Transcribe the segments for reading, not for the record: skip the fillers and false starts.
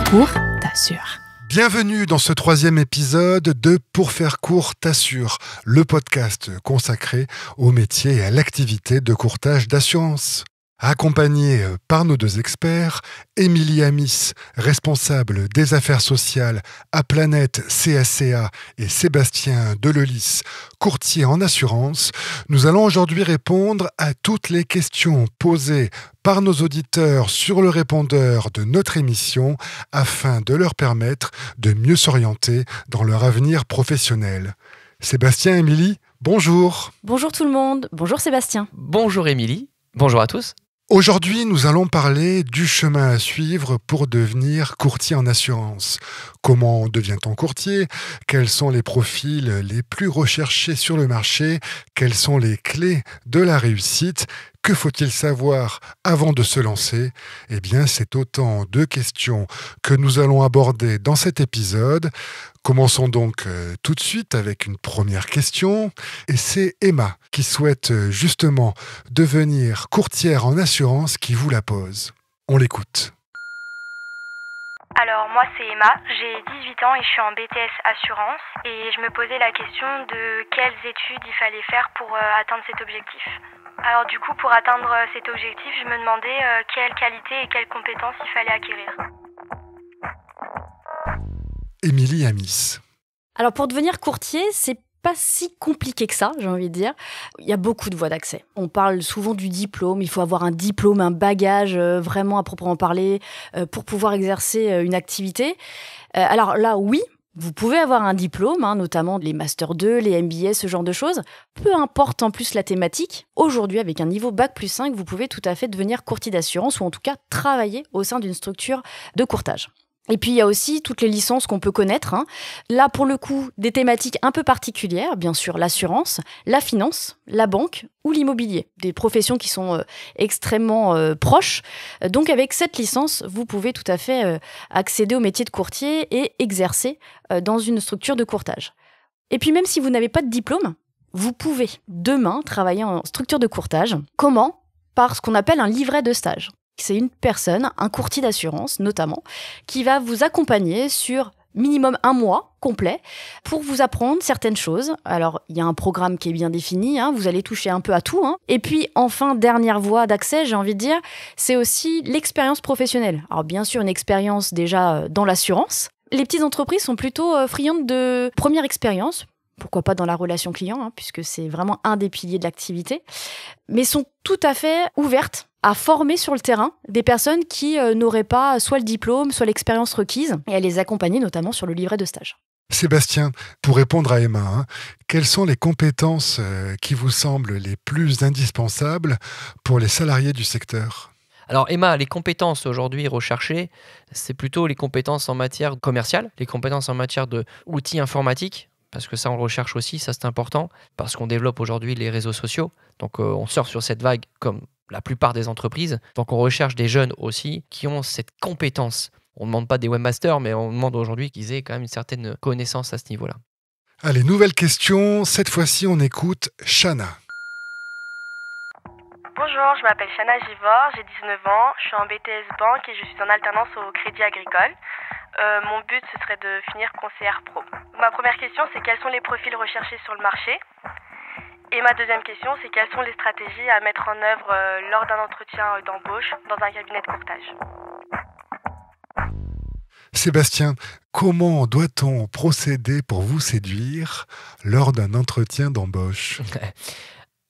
court, t'assure. Bienvenue dans ce 3e épisode de Pour faire court, t'assure, le podcast consacré au métier et à l'activité de courtage d'assurance. Accompagnée par nos 2 experts, Émilie Amis, responsable des affaires sociales à Planète CSCA, et Sébastien Delelis, courtier en assurance, nous allons aujourd'hui répondre à toutes les questions posées par nos auditeurs sur le répondeur de notre émission afin de leur permettre de mieux s'orienter dans leur avenir professionnel. Sébastien, Émilie, bonjour. Bonjour tout le monde, bonjour Sébastien. Bonjour Émilie, bonjour à tous. Aujourd'hui, nous allons parler du chemin à suivre pour devenir courtier en assurance. Comment devient-on courtier ? Quels sont les profils les plus recherchés sur le marché ? Quelles sont les clés de la réussite ? Que faut-il savoir avant de se lancer ? Eh bien, c'est autant de questions que nous allons aborder dans cet épisode. Commençons donc tout de suite avec une première question. Et c'est Emma qui souhaite justement devenir courtière en assurance qui vous la pose. On l'écoute. Alors moi c'est Emma, j'ai 18 ans et je suis en BTS Assurance et je me posais la question de quelles études il fallait faire pour atteindre cet objectif. Alors du coup pour atteindre cet objectif je me demandais quelles qualités et quelles compétences il fallait acquérir. Émilie Amis. Alors pour devenir courtier, c'est pas si compliqué que ça, j'ai envie de dire. Il y a beaucoup de voies d'accès. On parle souvent du diplôme, il faut avoir un diplôme, un bagage vraiment à proprement parler pour pouvoir exercer une activité. Alors là, oui, vous pouvez avoir un diplôme, notamment les Master 2, les MBA, ce genre de choses. Peu importe en plus la thématique, aujourd'hui avec un niveau Bac+5, vous pouvez tout à fait devenir courtier d'assurance ou en tout cas travailler au sein d'une structure de courtage. Et puis, il y a aussi toutes les licences qu'on peut connaître. Là, pour le coup, des thématiques un peu particulières, bien sûr, l'assurance, la finance, la banque ou l'immobilier. Des professions qui sont extrêmement proches. Donc, avec cette licence, vous pouvez tout à fait accéder au métier de courtier et exercer dans une structure de courtage. Et puis, même si vous n'avez pas de diplôme, vous pouvez demain travailler en structure de courtage. Comment ? Par ce qu'on appelle un livret de stage. C'est une personne, un courtier d'assurance notamment, qui va vous accompagner sur minimum 1 mois complet pour vous apprendre certaines choses. Alors, il y a un programme qui est bien défini, vous allez toucher un peu à tout. Et puis, enfin, dernière voie d'accès, j'ai envie de dire, c'est aussi l'expérience professionnelle. Alors, bien sûr, une expérience déjà dans l'assurance. Les petites entreprises sont plutôt friandes de première expérience. Pourquoi pas dans la relation client, puisque c'est vraiment un des piliers de l'activité, mais sont tout à fait ouvertes à former sur le terrain des personnes qui n'auraient pas soit le diplôme, soit l'expérience requise, et à les accompagner notamment sur le livret de stage. Sébastien, pour répondre à Emma, quelles sont les compétences qui vous semblent les plus indispensables pour les salariés du secteur ? Alors Emma, les compétences aujourd'hui recherchées, c'est plutôt les compétences en matière commerciale, les compétences en matière d'outils informatiques, parce que ça on le recherche aussi, ça c'est important, parce qu'on développe aujourd'hui les réseaux sociaux, donc on sort sur cette vague comme la plupart des entreprises, donc on recherche des jeunes aussi qui ont cette compétence. On ne demande pas des webmasters, mais on demande aujourd'hui qu'ils aient quand même une certaine connaissance à ce niveau-là. Allez, nouvelle question, cette fois-ci on écoute Chana. Bonjour, je m'appelle Chana Givor, j'ai 19 ans, je suis en BTS Banque et je suis en alternance au Crédit Agricole. Mon but, ce serait de finir conseillère pro. Ma première question, c'est quels sont les profils recherchés sur le marché ? Et ma deuxième question, c'est quelles sont les stratégies à mettre en œuvre lors d'un entretien d'embauche dans un cabinet de courtage ? Sébastien, comment doit-on procéder pour vous séduire lors d'un entretien d'embauche ?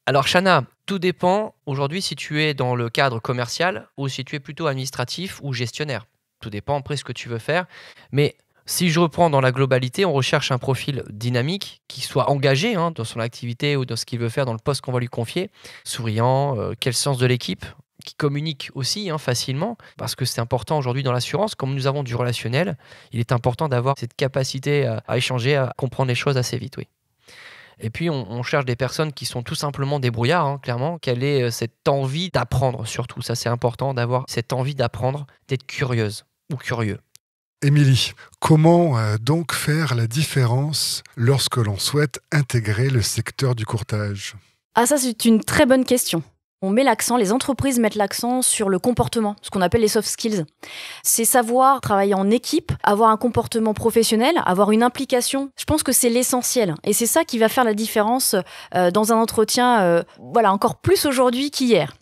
Alors Chana, tout dépend aujourd'hui si tu es dans le cadre commercial ou si tu es plutôt administratif ou gestionnaire. Tout dépend après ce que tu veux faire. Mais si je reprends dans la globalité, on recherche un profil dynamique qui soit engagé dans son activité ou dans ce qu'il veut faire dans le poste qu'on va lui confier, souriant, quel sens de l'équipe, qui communique aussi facilement, parce que c'est important aujourd'hui dans l'assurance, comme nous avons du relationnel, il est important d'avoir cette capacité à échanger, à comprendre les choses assez vite, oui. Et puis, on cherche des personnes qui sont tout simplement débrouillards, clairement. Quelle est cette envie d'apprendre, surtout. Ça, c'est important d'avoir cette envie d'apprendre, d'être curieuse ou curieux. Émilie, comment donc faire la différence lorsque l'on souhaite intégrer le secteur du courtage ? Ah, ça, c'est une très bonne question. On met l'accent, les entreprises mettent l'accent sur le comportement, ce qu'on appelle les soft skills. C'est savoir travailler en équipe, avoir un comportement professionnel, avoir une implication. Je pense que c'est l'essentiel. Et c'est ça qui va faire la différence dans un entretien, encore plus aujourd'hui qu'hier.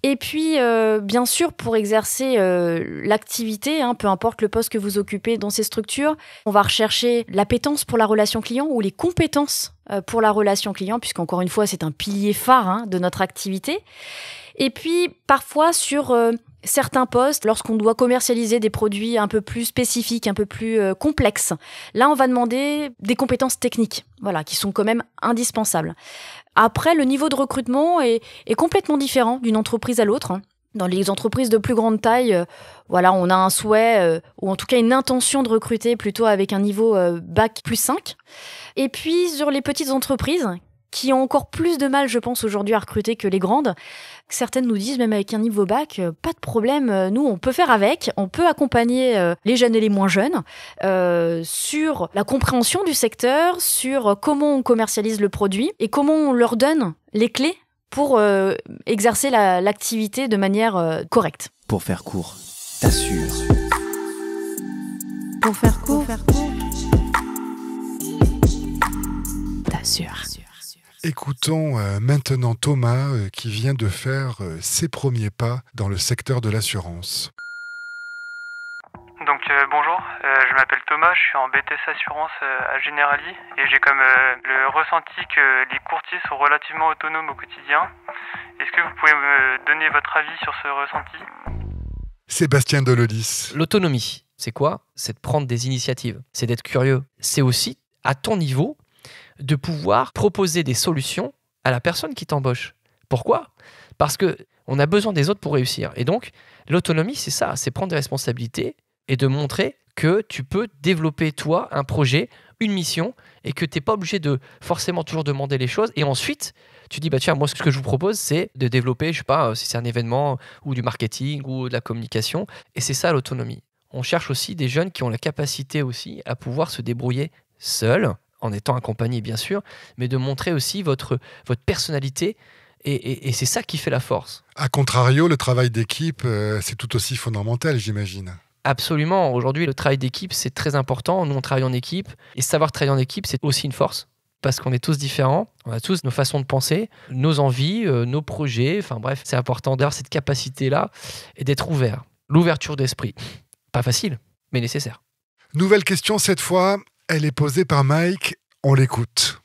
Et puis, bien sûr, pour exercer l'activité, peu importe le poste que vous occupez dans ces structures, on va rechercher l'appétence pour la relation client ou les compétences pour la relation client, puisqu'encore une fois, c'est un pilier phare de notre activité. Et puis, parfois, sur certains postes, lorsqu'on doit commercialiser des produits un peu plus spécifiques, un peu plus complexes, là, on va demander des compétences techniques, qui sont quand même indispensables. Après, le niveau de recrutement est complètement différent d'une entreprise à l'autre. Dans les entreprises de plus grande taille, on a un souhait, ou en tout cas une intention de recruter plutôt avec un niveau bac plus 5. Et puis, sur les petites entreprises, qui ont encore plus de mal, je pense, aujourd'hui à recruter que les grandes, certaines nous disent, même avec un niveau bac, pas de problème, nous, on peut faire avec, on peut accompagner les jeunes et les moins jeunes sur la compréhension du secteur, sur comment on commercialise le produit et comment on leur donne les clés pour exercer l'activité de manière correcte. Pour faire court, t'assures. Pour faire court, t'assures. Écoutons maintenant Thomas qui vient de faire ses premiers pas dans le secteur de l'assurance. Donc bonjour, je m'appelle Thomas, je suis en BTS Assurance à Generali et j'ai comme le ressenti que les courtiers sont relativement autonomes au quotidien. Est-ce que vous pouvez me donner votre avis sur ce ressenti ? Sébastien Dololis. L'autonomie, c'est quoi ? C'est de prendre des initiatives, c'est d'être curieux. C'est aussi, à ton niveau, de pouvoir proposer des solutions à la personne qui t'embauche. Pourquoi ? Parce qu'on a besoin des autres pour réussir. Et donc, l'autonomie, c'est ça, c'est prendre des responsabilités et de montrer que tu peux développer, toi, un projet, une mission, et que tu n'es pas obligé de forcément toujours demander les choses. Et ensuite, tu dis, tiens, moi, ce que je vous propose, c'est de développer, je sais pas, si c'est un événement, ou du marketing, ou de la communication. Et c'est ça, l'autonomie. On cherche aussi des jeunes qui ont la capacité aussi à pouvoir se débrouiller seuls, en étant accompagnés, bien sûr, mais de montrer aussi votre personnalité. Et c'est ça qui fait la force. A contrario, le travail d'équipe, c'est tout aussi fondamental, j'imagine. Absolument. Aujourd'hui, le travail d'équipe, c'est très important. Nous, on travaille en équipe. Et savoir travailler en équipe, c'est aussi une force. Parce qu'on est tous différents. On a tous nos façons de penser, nos envies, nos projets. Enfin bref, c'est important d'avoir cette capacité-là et d'être ouvert. L'ouverture d'esprit. Pas facile, mais nécessaire. Nouvelle question cette fois. Elle est posée par Mike. On l'écoute.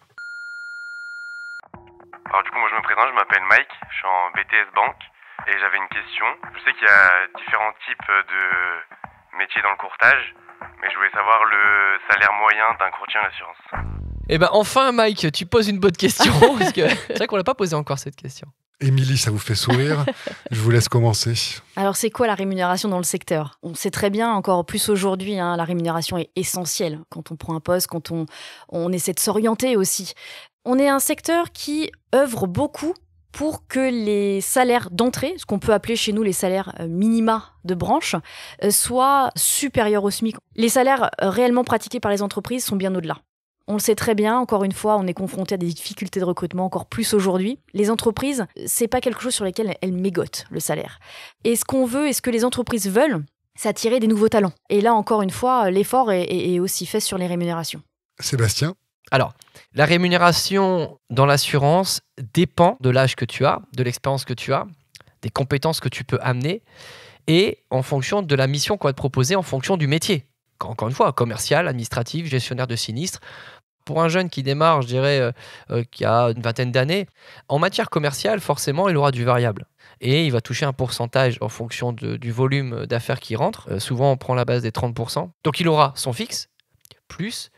Alors du coup, moi je me présente, je m'appelle Mike. Je suis en BTS Banque. Et j'avais une question. Je sais qu'il y a différents types de métiers dans le courtage, mais je voulais savoir le salaire moyen d'un courtier en assurance. Eh ben enfin Mike, tu poses une bonne question, parce que c'est vrai qu'on l'a pas posé encore cette question. Émilie, ça vous fait sourire ? Je vous laisse commencer. Alors, c'est quoi la rémunération dans le secteur ? On sait très bien, encore plus aujourd'hui, la rémunération est essentielle quand on prend un poste, quand on essaie de s'orienter aussi. On est un secteur qui œuvre beaucoup pour que les salaires d'entrée, ce qu'on peut appeler chez nous les salaires minima de branche, soient supérieurs au SMIC. Les salaires réellement pratiqués par les entreprises sont bien au-delà. On le sait très bien, encore une fois, on est confronté à des difficultés de recrutement encore plus aujourd'hui. Les entreprises, c'est pas quelque chose sur lequel elles mégotent le salaire. Et ce qu'on veut et ce que les entreprises veulent, c'est attirer des nouveaux talents. Et là, encore une fois, l'effort est aussi fait sur les rémunérations. Sébastien ? Alors, la rémunération dans l'assurance dépend de l'âge que tu as, de l'expérience que tu as, des compétences que tu peux amener et en fonction de la mission qu'on va te proposer, en fonction du métier. Encore une fois, commercial, administratif, gestionnaire de sinistre. Pour un jeune qui démarre, je dirais, qui a une vingtaine d'années, en matière commerciale, forcément, il aura du variable. Et il va toucher un pourcentage en fonction du volume d'affaires qui rentre. Souvent, on prend la base des 30%. Donc, il aura son fixe, plus.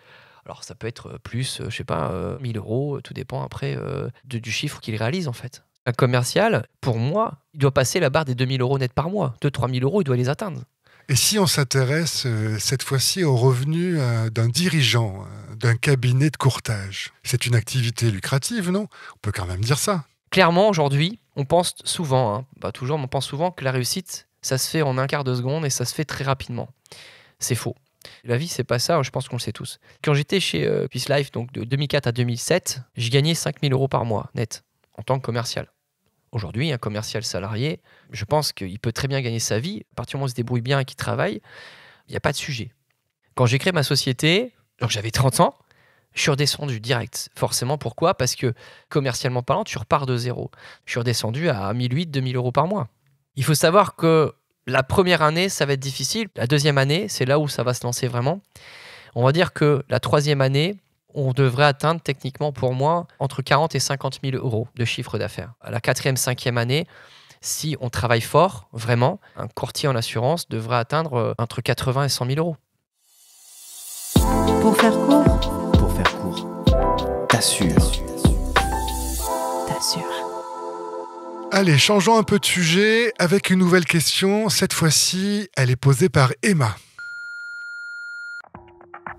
Alors, ça peut être plus, 1 000 euros, tout dépend après du chiffre qu'il réalise, en fait. Un commercial, pour moi, il doit passer la barre des 2 000 euros net par mois. 2 000 à 3 000 euros, il doit les atteindre. Et si on s'intéresse cette fois-ci aux revenus d'un dirigeant, d'un cabinet de courtage ? C'est une activité lucrative, non ? On peut quand même dire ça. Clairement, aujourd'hui, on pense souvent, pas toujours, mais on pense souvent que la réussite, ça se fait en un quart de seconde et ça se fait très rapidement. C'est faux. La vie, c'est pas ça, je pense qu'on le sait tous. Quand j'étais chez Swiss Life, donc de 2004 à 2007, j'ai gagné 5 000 euros par mois net, en tant que commercial. Aujourd'hui, un commercial salarié, je pense qu'il peut très bien gagner sa vie. À partir du moment où il se débrouille bien et qu'il travaille, il n'y a pas de sujet. Quand j'ai créé ma société, donc j'avais 30 ans, je suis redescendu direct. Forcément, pourquoi ? Parce que commercialement parlant, tu repars de zéro. Je suis redescendu à 1 800, 2 000 euros par mois. Il faut savoir que la première année, ça va être difficile. La deuxième année, c'est là où ça va se lancer vraiment. On va dire que la troisième année, on devrait atteindre techniquement pour moi entre 40 et 50 000 euros de chiffre d'affaires. À la quatrième, cinquième année, si on travaille fort, vraiment, un courtier en assurance devrait atteindre entre 80 et 100 000 euros. Pour faire court, t'assures. Allez, changeons un peu de sujet avec une nouvelle question. Cette fois-ci, elle est posée par Emma.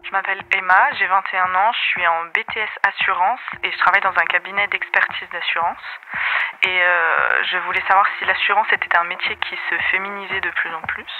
Je m'appelle Emma, j'ai 21 ans, je suis en BTS Assurance et je travaille dans un cabinet d'expertise d'assurance. Et je voulais savoir si l'assurance était un métier qui se féminisait de plus en plus.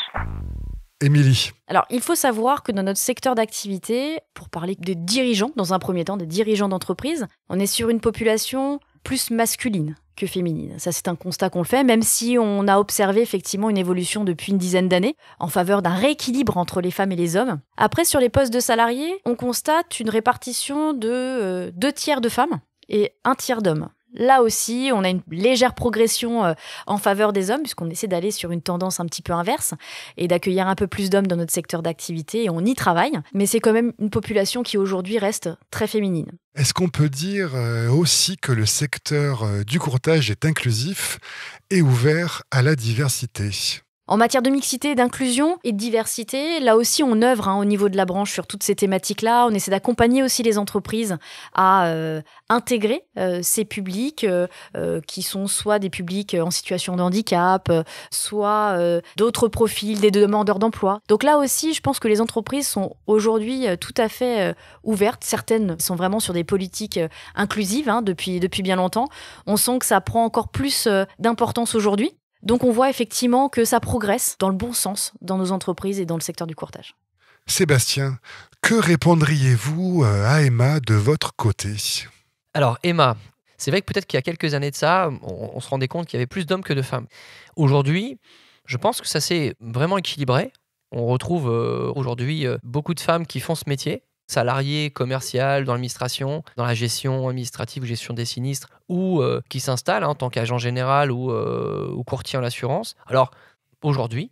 Émilie. Alors, il faut savoir que dans notre secteur d'activité, pour parler des dirigeants, dans un premier temps, des dirigeants d'entreprise, on est sur une population plus masculine que féminine. Ça, c'est un constat qu'on le fait, même si on a observé effectivement une évolution depuis une dizaine d'années en faveur d'un rééquilibre entre les femmes et les hommes. Après, sur les postes de salariés, on constate une répartition de 2 tiers de femmes et 1 tiers d'hommes. Là aussi, on a une légère progression en faveur des hommes, puisqu'on essaie d'aller sur une tendance un petit peu inverse et d'accueillir un peu plus d'hommes dans notre secteur d'activité, et on y travaille. Mais c'est quand même une population qui aujourd'hui reste très féminine. Est-ce qu'on peut dire aussi que le secteur du courtage est inclusif et ouvert à la diversité ? En matière de mixité, d'inclusion et de diversité, là aussi on œuvre au niveau de la branche sur toutes ces thématiques-là. On essaie d'accompagner aussi les entreprises à intégrer ces publics qui sont soit des publics en situation de handicap, soit d'autres profils, des demandeurs d'emploi. Donc là aussi, je pense que les entreprises sont aujourd'hui tout à fait ouvertes. Certaines sont vraiment sur des politiques inclusives depuis bien longtemps. On sent que ça prend encore plus d'importance aujourd'hui. Donc on voit effectivement que ça progresse dans le bon sens dans nos entreprises et dans le secteur du courtage. Sébastien, que répondriez-vous à Emma de votre côté ? Alors Emma, c'est vrai que peut-être qu'il y a quelques années de ça, on se rendait compte qu'il y avait plus d'hommes que de femmes. Aujourd'hui, je pense que ça s'est vraiment équilibré. On retrouve aujourd'hui beaucoup de femmes qui font ce métier, salariés, commerciales, dans l'administration, dans la gestion administrative ou gestion des sinistres, ou qui s'installent en tant qu'agent général ou courtier en assurance. Alors aujourd'hui,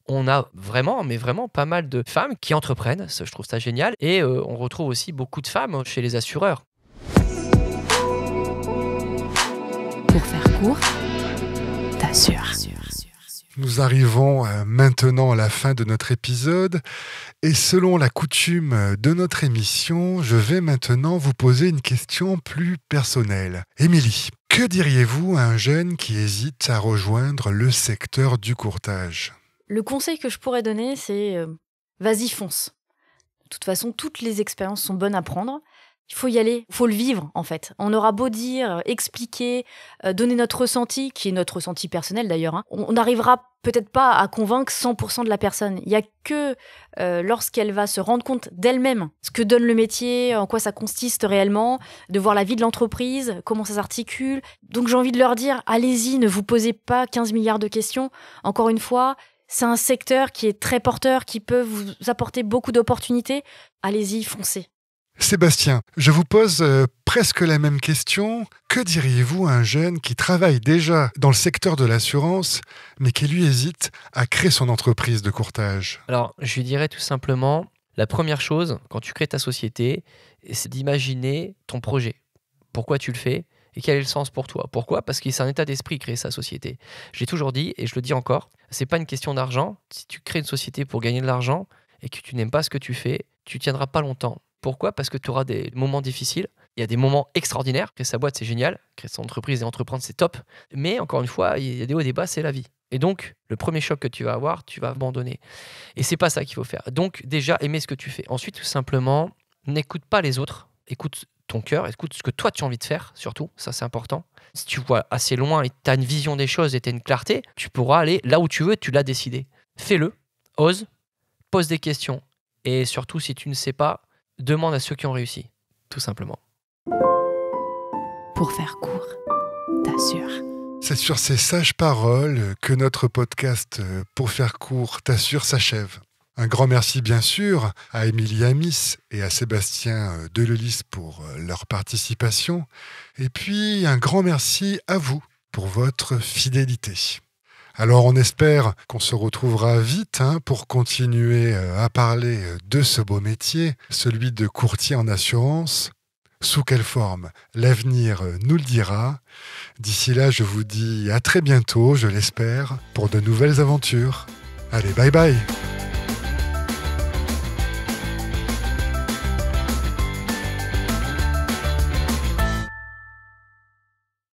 on a vraiment pas mal de femmes qui entreprennent, je trouve ça génial, et on retrouve aussi beaucoup de femmes chez les assureurs. Pour faire court, t'assures. Nous arrivons maintenant à la fin de notre épisode et selon la coutume de notre émission, je vais maintenant vous poser une question plus personnelle. Émilie, que diriez-vous à un jeune qui hésite à rejoindre le secteur du courtage ? Le conseil que je pourrais donner, c'est vas-y, fonce. De toute façon, toutes les expériences sont bonnes à prendre. Il faut y aller, il faut le vivre en fait. On aura beau dire, expliquer, donner notre ressenti, qui est notre ressenti personnel d'ailleurs. On n'arrivera peut-être pas à convaincre 100% de la personne. Il n'y a que lorsqu'elle va se rendre compte d'elle-même, ce que donne le métier, en quoi ça consiste réellement, de voir la vie de l'entreprise, comment ça s'articule. Donc j'ai envie de leur dire, allez-y, ne vous posez pas 15 milliards de questions. Encore une fois, c'est un secteur qui est très porteur, qui peut vous apporter beaucoup d'opportunités. Allez-y, foncez. Sébastien, je vous pose presque la même question. Que diriez-vous à un jeune qui travaille déjà dans le secteur de l'assurance, mais qui lui hésite à créer son entreprise de courtage ? Alors, je lui dirais tout simplement, la première chose, quand tu crées ta société, c'est d'imaginer ton projet. Pourquoi tu le fais et quel est le sens pour toi ? Pourquoi ? Parce que c'est un état d'esprit créer sa société. Je l'ai toujours dit et je le dis encore, c'est pas une question d'argent. Si tu crées une société pour gagner de l'argent et que tu n'aimes pas ce que tu fais, tu tiendras pas longtemps. Pourquoi ? Parce que tu auras des moments difficiles. Il y a des moments extraordinaires. Créer sa boîte, c'est génial. Créer son entreprise et entreprendre, c'est top. Mais encore une fois, il y a des hauts et des bas, c'est la vie. Et donc, le premier choc que tu vas avoir, tu vas abandonner. Et c'est pas ça qu'il faut faire. Donc, déjà, aimer ce que tu fais. Ensuite, tout simplement, n'écoute pas les autres. Écoute ton cœur. Écoute ce que toi, tu as envie de faire, surtout. Ça, c'est important. Si tu vois assez loin et tu as une vision des choses et tu as une clarté, tu pourras aller là où tu veux, tu l'as décidé. Fais-le. Ose. Pose des questions. Et surtout, si tu ne sais pas, demande à ceux qui ont réussi, tout simplement. Pour faire court, t'assures. C'est sur ces sages paroles que notre podcast Pour faire court t'assure s'achève. Un grand merci bien sûr à Émilie Amis et à Sébastien Delelis pour leur participation. Et puis un grand merci à vous pour votre fidélité. Alors on espère qu'on se retrouvera vite pour continuer à parler de ce beau métier, celui de courtier en assurance. Sous quelle forme? L'avenir nous le dira. D'ici là, je vous dis à très bientôt, je l'espère, pour de nouvelles aventures. Allez, bye bye!